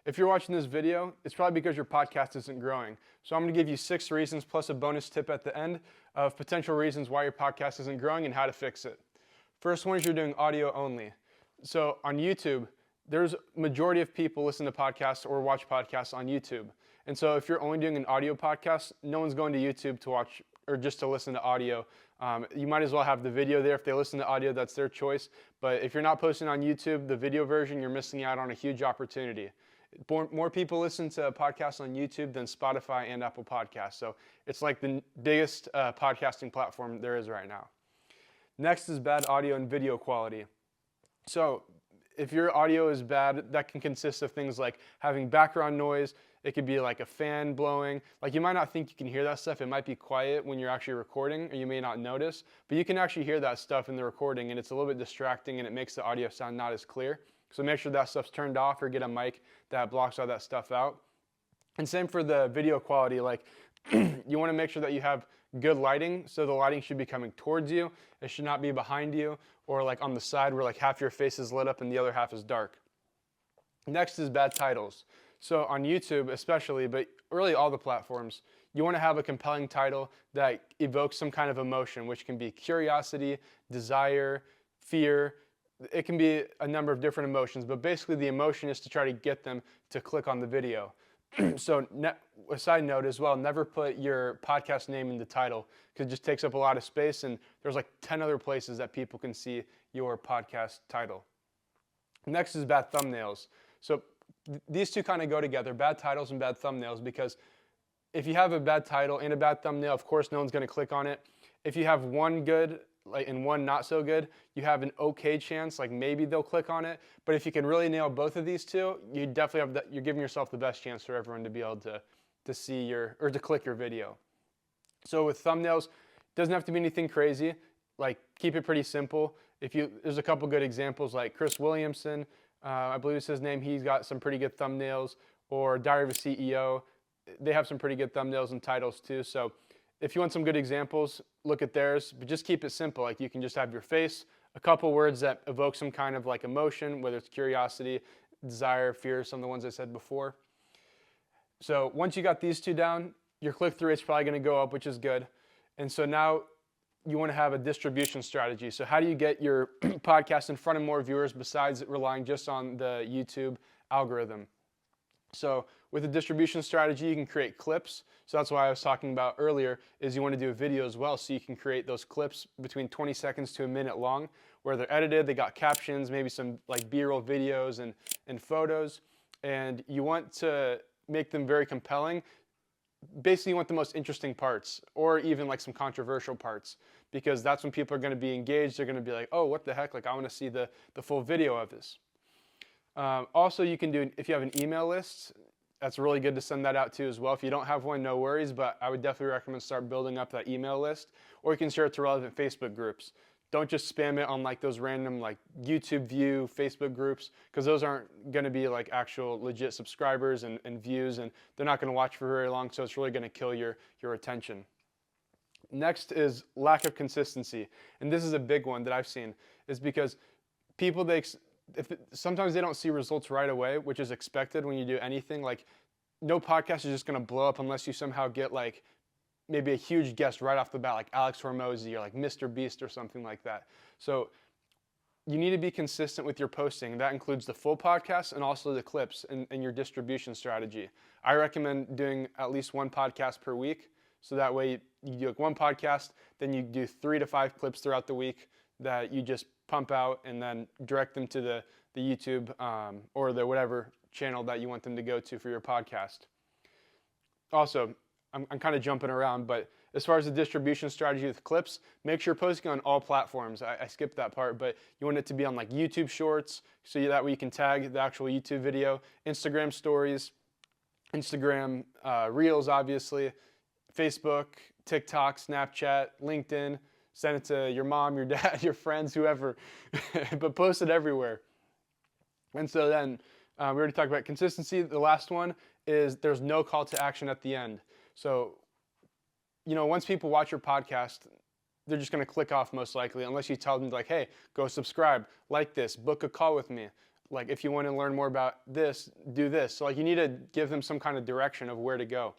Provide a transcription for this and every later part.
If you're watching this video, it's probably because your podcast isn't growing. So I'm going to give you 6 reasons plus a bonus tip at the end of potential reasons why your podcast isn't growing and how to fix it. First one is you're doing audio only. So on YouTube, there's majority of people listen to podcasts or watch podcasts on YouTube. And so if you're only doing an audio podcast, no one's going to YouTube to watch or just to listen to audio. You might as well have the video there. If they listen to audio, that's their choice. But if you're not posting on YouTube, the video version, you're missing out on a huge opportunity. More people listen to podcasts on YouTube than Spotify and Apple Podcasts. So it's like the biggest podcasting platform there is right now. Next is bad audio and video quality. So if your audio is bad, that can consist of things like having background noise. It could be like a fan blowing. Like you might not think you can hear that stuff. It might be quiet when you're actually recording, or you may not notice. But you can actually hear that stuff in the recording, and it's a little bit distracting, and it makes the audio sound not as clear. So make sure that stuff's turned off, or get a mic that blocks all that stuff out. And same for the video quality. Like you want to make sure that you have good lighting. So the lighting should be coming towards you. It should not be behind you or like on the side where like half your face is lit up and the other half is dark. Next is bad titles. So on YouTube especially, but really all the platforms, you want to have a compelling title that evokes some kind of emotion, which can be curiosity, desire, fear. It can be a number of different emotions, but basically the emotion is to try to get them to click on the video. So a side note as well, never put your podcast name in the title because it just takes up a lot of space, and there's like 10 other places that people can see your podcast title. Next is bad thumbnails. So these two kind of go together, bad titles and bad thumbnails, because if you have a bad title and a bad thumbnail, of course no one's going to click on it. If you have one good and one not so good, you have an okay chance, like maybe they'll click on it. But if you can really nail both of these two, you definitely have you're giving yourself the best chance for everyone to be able to see or to click your video. So with thumbnails, it doesn't have to be anything crazy. Like keep it pretty simple. There's a couple good examples like Chris Williamson, I believe it's his name. He's got some pretty good thumbnails, or Diary of a CEO. They have some pretty good thumbnails and titles too. So if you want some good examples, look at theirs, but just keep it simple. Like you can just have your face, a couple words that evoke some kind of like emotion, whether it's curiosity, desire, fear, some of the ones I said before. So once you got these two down, your click-through rate's probably going to go up, which is good. And so now you want to have a distribution strategy. So how do you get your podcast in front of more viewers besides relying just on the YouTube algorithm? So with a distribution strategy, you can create clips. So that's why I was talking about earlier is you want to do a video as well. So you can create those clips between 20 seconds to a minute long where they're edited, they got captions, maybe some like B-roll videos and photos. And you want to make them very compelling. Basically, you want the most interesting parts or even like some controversial parts, because that's when people are going to be engaged. They're going to be like, oh, what the heck? Like I want to see the full video of this. Also, you can do, if you have an email list, that's really good to send that out to as well. If you don't have one, no worries, but I would definitely recommend start building up that email list, or you can share it to relevant Facebook groups. Don't just spam it on like those random like YouTube view Facebook groups, because those aren't going to be like actual legit subscribers and views, and they're not going to watch for very long, so it's really going to kill your attention. Next is lack of consistency, and this is a big one that I've seen, is because people, sometimes they don't see results right away, which is expected when you do anything. Like no podcast is just going to blow up unless you somehow get like maybe a huge guest right off the bat, like Alex Hormozi or like Mr. Beast or something like that. So you need to be consistent with your posting. That includes the full podcast and also the clips and your distribution strategy. I recommend doing at least one podcast per week. So that way you do like one podcast, then you do 3 to 5 clips throughout the week that you just pump out and then direct them to the YouTube or the whatever channel that you want them to go to for your podcast. Also, I'm kind of jumping around, but as far as the distribution strategy with clips, make sure you're posting on all platforms. I skipped that part, but you want it to be on like YouTube Shorts, so that way you can tag the actual YouTube video, Instagram Stories, Instagram Reels, obviously, Facebook, TikTok, Snapchat, LinkedIn. Send it to your mom, your dad, your friends, whoever, but post it everywhere. And so then we already talked about consistency. The last one is there's no call to action at the end. So, once people watch your podcast, they're just going to click off most likely, unless you tell them like, hey, go subscribe, like this, book a call with me. like if you want to learn more about this, do this. So like you need to give them some kind of direction of where to go.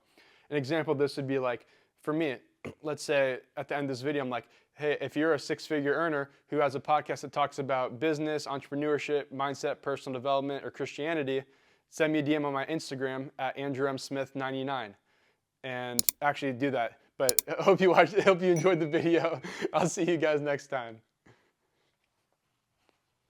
An example of this would be like, for me, let's say at the end of this video, I'm like, hey, if you're a six-figure earner who has a podcast that talks about business, entrepreneurship, mindset, personal development, or Christianity, send me a DM on my Instagram at AndrewMSmith99 and actually do that. But I hope you enjoyed the video. I'll see you guys next time.